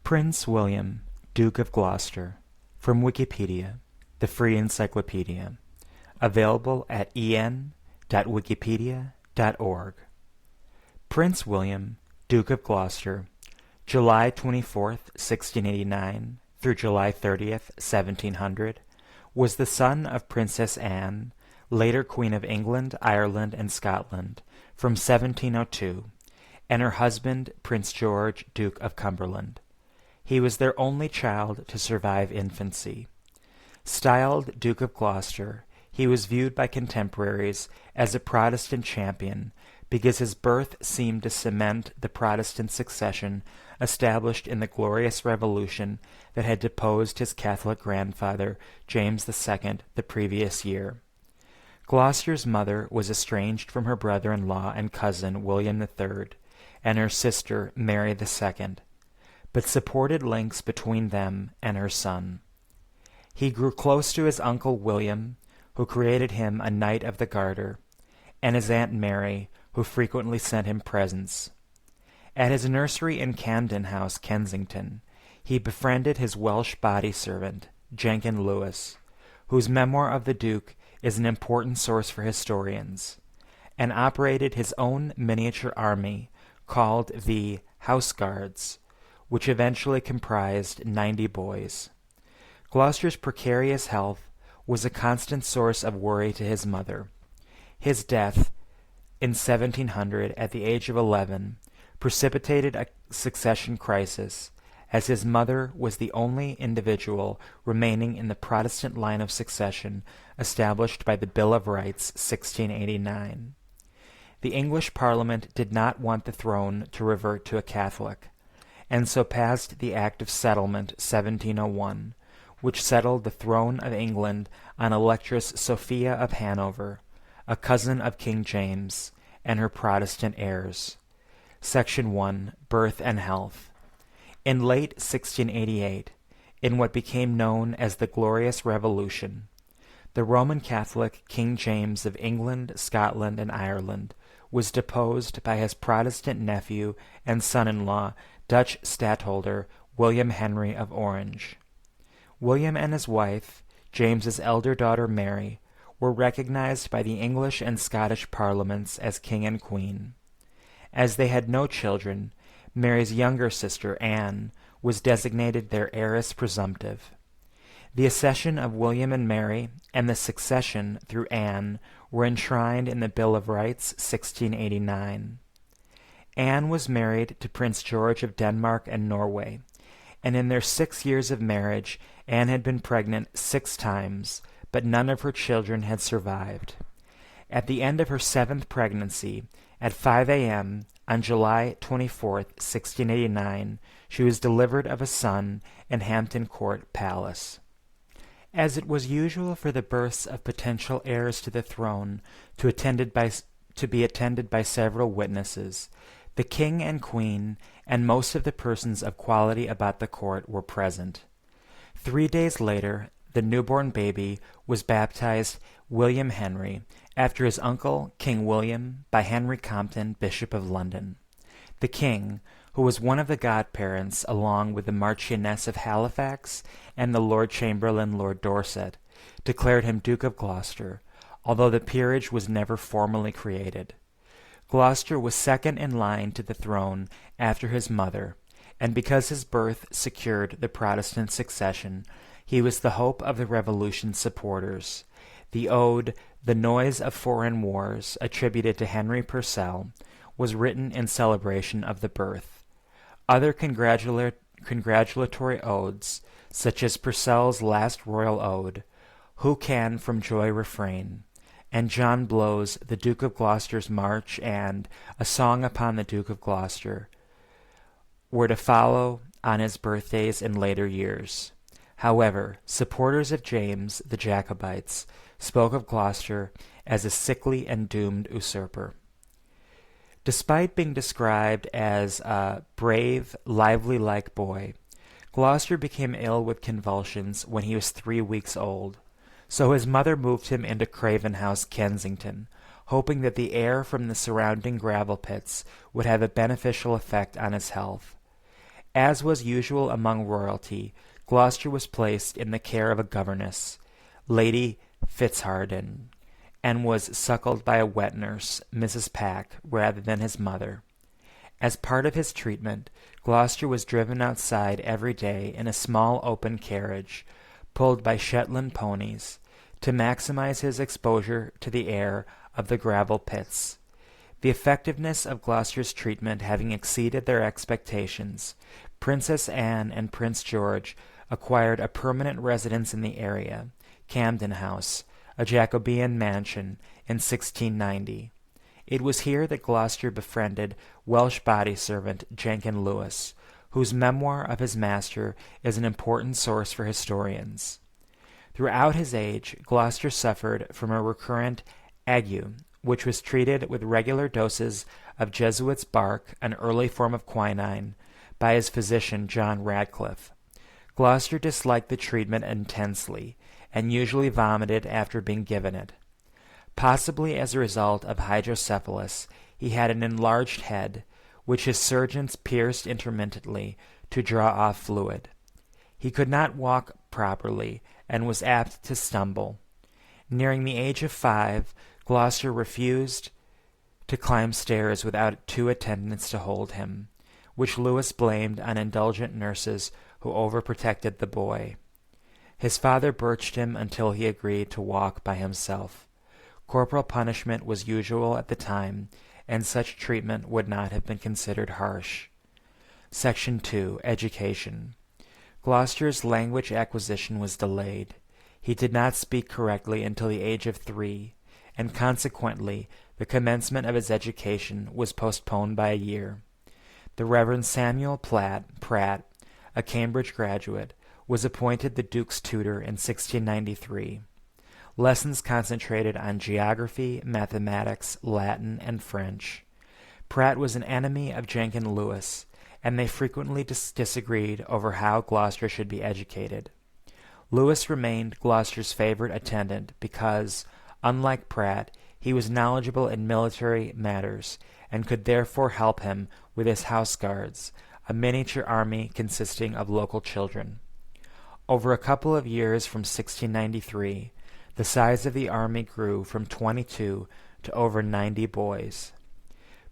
Prince William, Duke of Gloucester, from Wikipedia, the free encyclopedia, available at en.wikipedia.org. Prince William, Duke of Gloucester, July 24th, 1689 through July 30th, 1700, was the son of Princess Anne, later Queen of England, Ireland, and Scotland, from 1702, and her husband, Prince George, Duke of Cumberland. He was their only child to survive infancy. Styled Duke of Gloucester, he was viewed by contemporaries as a Protestant champion because his birth seemed to cement the Protestant succession established in the Glorious Revolution that had deposed his Catholic grandfather, James II, the previous year. Gloucester's mother was estranged from her brother-in-law and cousin, William III, and her sister, Mary II, but supported links between them and her son. He grew close to his uncle William, who created him a Knight of the Garter, and his Aunt Mary, who frequently sent him presents. At his nursery in Camden House, Kensington, he befriended his Welsh body servant, Jenkin Lewis, whose Memoir of the Duke is an important source for historians, and operated his own miniature army called the House Guards, which eventually comprised 90 boys. Gloucester's precarious health was a constant source of worry to his mother. His death in 1700 at the age of 11 precipitated a succession crisis, as his mother was the only individual remaining in the Protestant line of succession established by the Bill of Rights 1689. The English Parliament did not want the throne to revert to a Catholic, and so passed the Act of Settlement 1701, which settled the throne of England on Electress Sophia of Hanover, a cousin of King James, and her Protestant heirs. Section 1, Birth and Health. In late 1688, in what became known as the Glorious Revolution, the Roman Catholic King James of England, Scotland, and Ireland was deposed by his Protestant nephew and son-in-law, Dutch stadtholder William Henry of Orange. William and his wife, James's elder daughter Mary, were recognized by the English and Scottish parliaments as king and queen. As they had no children, Mary's younger sister, Anne, was designated their heiress presumptive. The accession of William and Mary and the succession through Anne were enshrined in the Bill of Rights 1689. Anne was married to Prince George of Denmark and Norway, and in their 6 years of marriage Anne had been pregnant 6 times, but none of her children had survived. At the end of her 7th pregnancy, at 5 a.m. on July 24, 1689, she was delivered of a son in Hampton Court Palace. As it was usual for the births of potential heirs to the throne to be attended by several witnesses, the king and queen and most of the persons of quality about the court were present. 3 days later, the newborn baby was baptized William Henry, after his uncle, King William, by Henry Compton, Bishop of London. The king, who was one of the godparents along with the Marchioness of Halifax and the Lord Chamberlain Lord Dorset, declared him Duke of Gloucester, although the peerage was never formally created. Gloucester was second in line to the throne after his mother, and because his birth secured the Protestant succession, he was the hope of the Revolution's supporters. The ode, "The Noise of Foreign Wars," attributed to Henry Purcell, was written in celebration of the birth. Other congratulatory odes, such as Purcell's last royal ode, "Who Can From Joy Refrain," and John Blow's "The Duke of Gloucester's March" and "A Song Upon the Duke of Gloucester," were to follow on his birthdays in later years. However, supporters of James, the Jacobites, spoke of Gloucester as a sickly and doomed usurper. Despite being described as a brave, lively-like boy, Gloucester became ill with convulsions when he was 3 weeks old, so his mother moved him into Craven House, Kensington, hoping that the air from the surrounding gravel pits would have a beneficial effect on his health. As was usual among royalty, Gloucester was placed in the care of a governess, Lady Fitzharden, and was suckled by a wet nurse, Mrs. Pack, rather than his mother. As part of his treatment, Gloucester was driven outside every day in a small open carriage, pulled by Shetland ponies, to maximize his exposure to the air of the gravel pits. The effectiveness of Gloucester's treatment having exceeded their expectations, Princess Anne and Prince George acquired a permanent residence in the area, Camden House, a Jacobean mansion, in 1690. It was here that Gloucester befriended Welsh body servant Jenkin Lewis, whose memoir of his master is an important source for historians. Throughout his age, Gloucester suffered from a recurrent ague, which was treated with regular doses of Jesuit's bark, an early form of quinine, by his physician John Radcliffe. Gloucester disliked the treatment intensely, and usually vomited after being given it. Possibly as a result of hydrocephalus, he had an enlarged head, which his surgeons pierced intermittently to draw off fluid. He could not walk properly, and was apt to stumble. Nearing the age of 5, Gloucester refused to climb stairs without 2 attendants to hold him, which Lewis blamed on indulgent nurses who overprotected the boy. His father birched him until he agreed to walk by himself. Corporal punishment was usual at the time, and such treatment would not have been considered harsh. Section 2. Education. Gloucester's language acquisition was delayed. He did not speak correctly until the age of 3, and consequently the commencement of his education was postponed by a year. The Reverend Samuel Pratt, a Cambridge graduate, was appointed the Duke's tutor in 1693. Lessons concentrated on geography, mathematics, Latin, and French. Pratt was an enemy of Jenkin Lewis, and they frequently disagreed over how Gloucester should be educated. Lewis remained Gloucester's favorite attendant because, unlike Pratt, he was knowledgeable in military matters, and could therefore help him with his house guards, a miniature army consisting of local children. Over a couple of years from 1693, the size of the army grew from 22 to over 90 boys.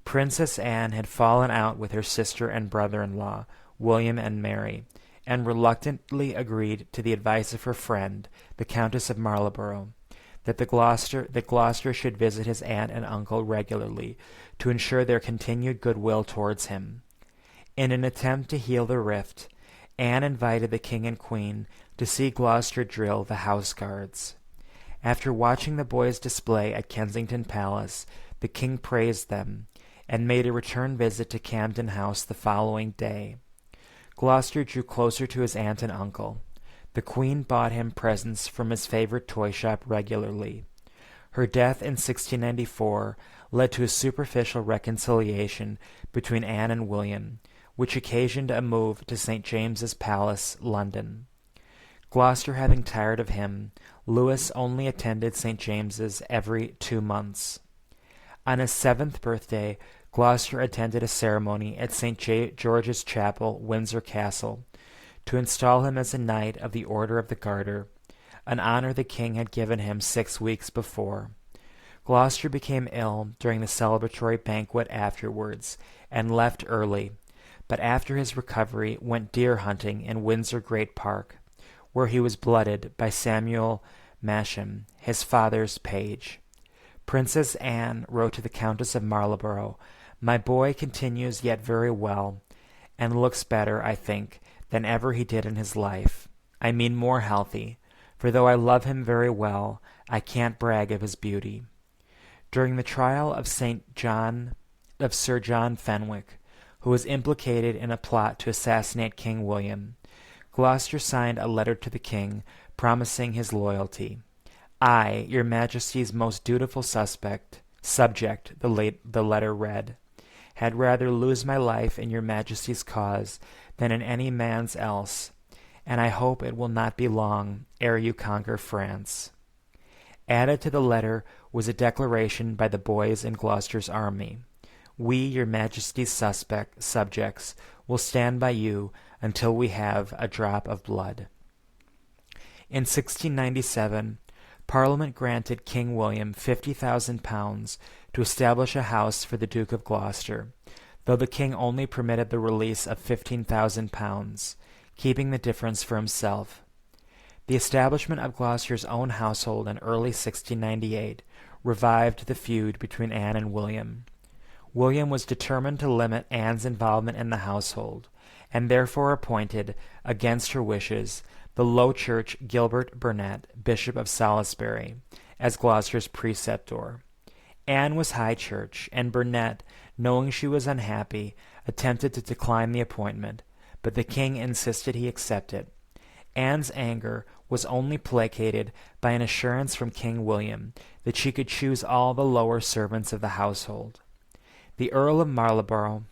Princess Anne had fallen out with her sister and brother-in-law, William and Mary, and reluctantly agreed to the advice of her friend, the Countess of Marlborough, that Gloucester should visit his aunt and uncle regularly to ensure their continued goodwill towards him. In an attempt to heal the rift, Anne invited the king and queen to see Gloucester drill the house guards. After watching the boys' display at Kensington Palace, the king praised them, and made a return visit to Camden House the following day. Gloucester drew closer to his aunt and uncle. The queen bought him presents from his favorite toy shop regularly. Her death in 1694 led to a superficial reconciliation between Anne and William, which occasioned a move to St. James's Palace, London. Gloucester having tired of him, Lewis only attended St. James's every 2 months. On his 7th birthday, Gloucester attended a ceremony at St. George's Chapel, Windsor Castle, to install him as a Knight of the Order of the Garter, an honor the king had given him 6 weeks before. Gloucester became ill during the celebratory banquet afterwards, and left early, but after his recovery went deer hunting in Windsor Great Park, where he was blooded by Samuel Masham, his father's page. Princess Anne wrote to the Countess of Marlborough, "My boy continues yet very well, and looks better, I think, than ever he did in his life. I mean more healthy, for though I love him very well, I can't brag of his beauty." During the trial of Sir John Fenwick, who was implicated in a plot to assassinate King William, Gloucester signed a letter to the king promising his loyalty. "I, your Majesty's most dutiful subject," the letter read, "had rather lose my life in your Majesty's cause than in any man's else, and I hope it will not be long ere you conquer France." Added to the letter was a declaration by the boys in Gloucester's army. "We, your Majesty's subjects, will stand by you until we have a drop of blood. In 1697, Parliament granted King William £50,000 to establish a house for the Duke of Gloucester, though the king only permitted the release of £15,000, keeping the difference for himself. The establishment of Gloucester's own household in early 1698 revived the feud between Anne and William. William was determined to limit Anne's involvement in the household, and therefore appointed, against her wishes, the Low Church Gilbert Burnet, Bishop of Salisbury, as Gloucester's preceptor. Anne was High Church, and Burnet, knowing she was unhappy, attempted to decline the appointment, but the king insisted he accept it. Anne's anger was only placated by an assurance from King William that she could choose all the lower servants of the household. The Earl of Marlborough,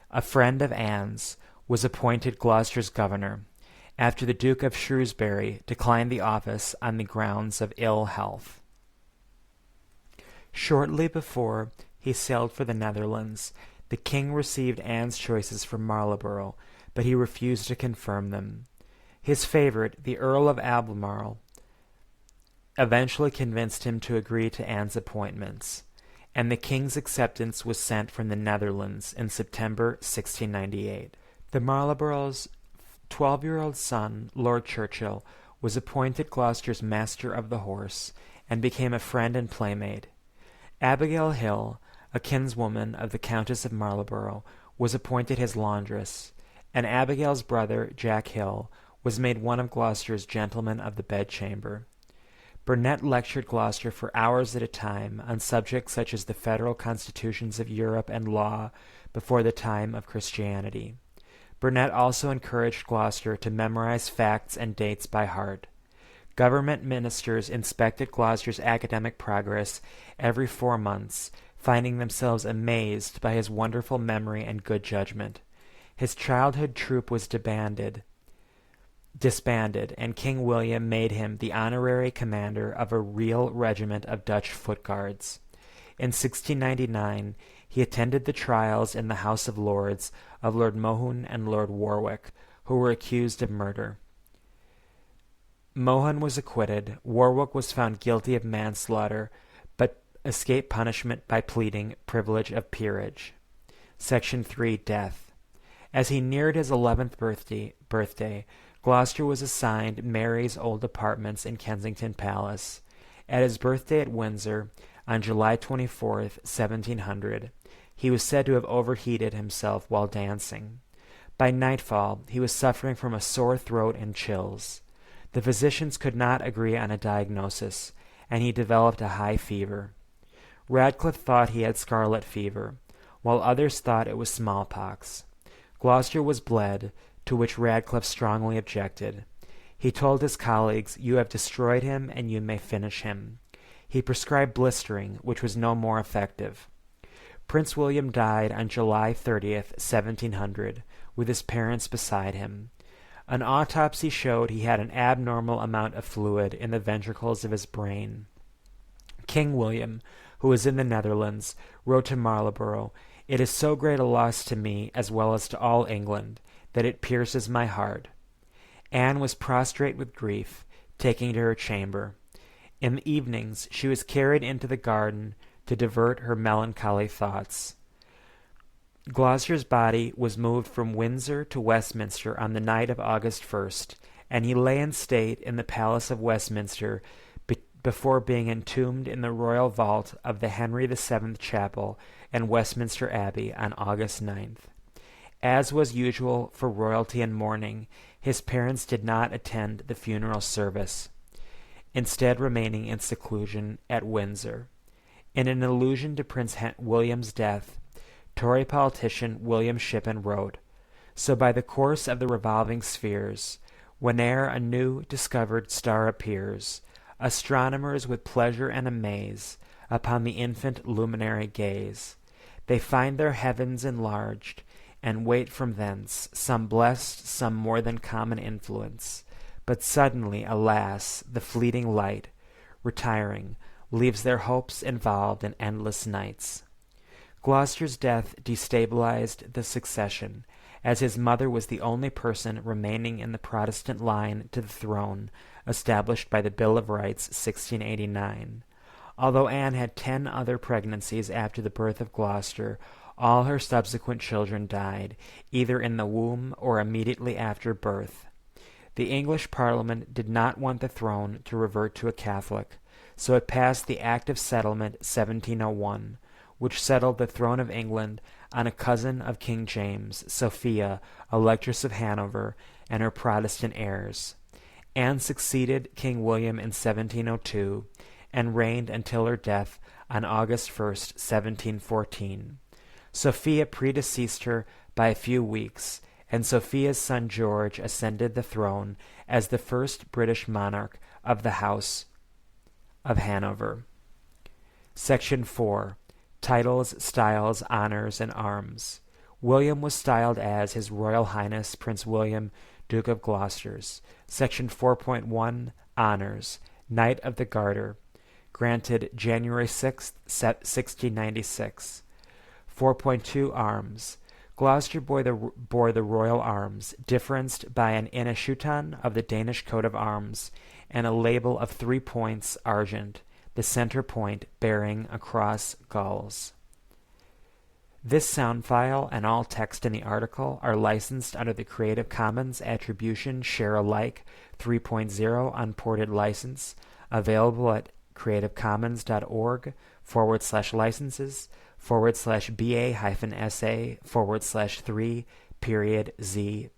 a friend of Anne's, was appointed Gloucester's governor, after the Duke of Shrewsbury declined the office on the grounds of ill health. Shortly before he sailed for the Netherlands, the king received Anne's choices from Marlborough, but he refused to confirm them. His favorite, the Earl of Albemarle, eventually convinced him to agree to Anne's appointments, and the king's acceptance was sent from the Netherlands in September 1698. The Marlborough's 12-year-old son, Lord Churchill, was appointed Gloucester's Master of the Horse, and became a friend and playmate. Abigail Hill, a kinswoman of the Countess of Marlborough, was appointed his laundress, and Abigail's brother, Jack Hill, was made one of Gloucester's gentlemen of the bedchamber. Burnet lectured Gloucester for hours at a time on subjects such as the federal constitutions of Europe and law before the time of Christianity. Burnet also encouraged Gloucester to memorize facts and dates by heart. Government ministers inspected Gloucester's academic progress every 4 months, finding themselves amazed by his wonderful memory and good judgment. His childhood troop was disbanded, and King William made him the honorary commander of a real regiment of Dutch foot guards. In 1699, he attended the trials in the House of Lords of Lord Mohun and Lord Warwick, who were accused of murder. Mohun was acquitted. Warwick was found guilty of manslaughter, but escaped punishment by pleading privilege of peerage. Section 3. Death. As he neared his 11th birthday, Gloucester was assigned Mary's old apartments in Kensington Palace. At his birthday at Windsor, on July 24th, 1700, he was said to have overheated himself while dancing. By nightfall, he was suffering from a sore throat and chills. The physicians could not agree on a diagnosis, and he developed a high fever. Radcliffe thought he had scarlet fever, while others thought it was smallpox. Gloucester was bled, to which Radcliffe strongly objected. He told his colleagues, "You have destroyed him, and you may finish him." He prescribed blistering, which was no more effective. Prince William died on July 30th, 1700, with his parents beside him. An autopsy showed he had an abnormal amount of fluid in the ventricles of his brain. King William, who was in the Netherlands, wrote to Marlborough, "It is so great a loss to me, as well as to all England, that it pierces my heart." Anne was prostrate with grief, taking to her chamber. In the evenings she was carried into the garden to divert her melancholy thoughts. Gloucester's body was moved from Windsor to Westminster on the night of August 1st, and he lay in state in the Palace of Westminster before being entombed in the royal vault of the Henry VII Chapel in Westminster Abbey on August 9th. As was usual for royalty in mourning, his parents did not attend the funeral service, instead remaining in seclusion at Windsor. In an allusion to Prince William's death, Tory politician William Shippen wrote, "So by the course of the revolving spheres, whene'er a new discovered star appears, astronomers with pleasure and amaze upon the infant luminary gaze. They find their heavens enlarged, and wait from thence some blessed, some more than common influence. But suddenly, alas, the fleeting light, retiring, leaves their hopes involved in endless nights." Gloucester's death destabilized the succession, as his mother was the only person remaining in the Protestant line to the throne established by the Bill of Rights 1689. Although Anne had 10 other pregnancies after the birth of Gloucester, all her subsequent children died, either in the womb or immediately after birth. The English Parliament did not want the throne to revert to a Catholic, so it passed the Act of Settlement 1701, which settled the throne of England on a cousin of King James, Sophia, Electress of Hanover, and her Protestant heirs. Anne succeeded King William in 1702 and reigned until her death on August 1st, 1714. Sophia predeceased her by a few weeks, and Sophia's son George ascended the throne as the first British monarch of the House of Hanover. Section 4. Titles, Styles, Honors, and Arms. William was styled as His Royal Highness Prince William, Duke of Gloucester. Section 4.1. Honors. Knight of the Garter. Granted January 6, 1696. 4.2. Arms. Gloucester bore the royal arms, differenced by an innischutan of the Danish coat of arms, and a label of 3 points argent, the center point bearing a cross gules. This sound file and all text in the article are licensed under the Creative Commons Attribution Share Alike 3.0 Unported License, available at creativcommons.org/licenses/BA-SA/3 Z.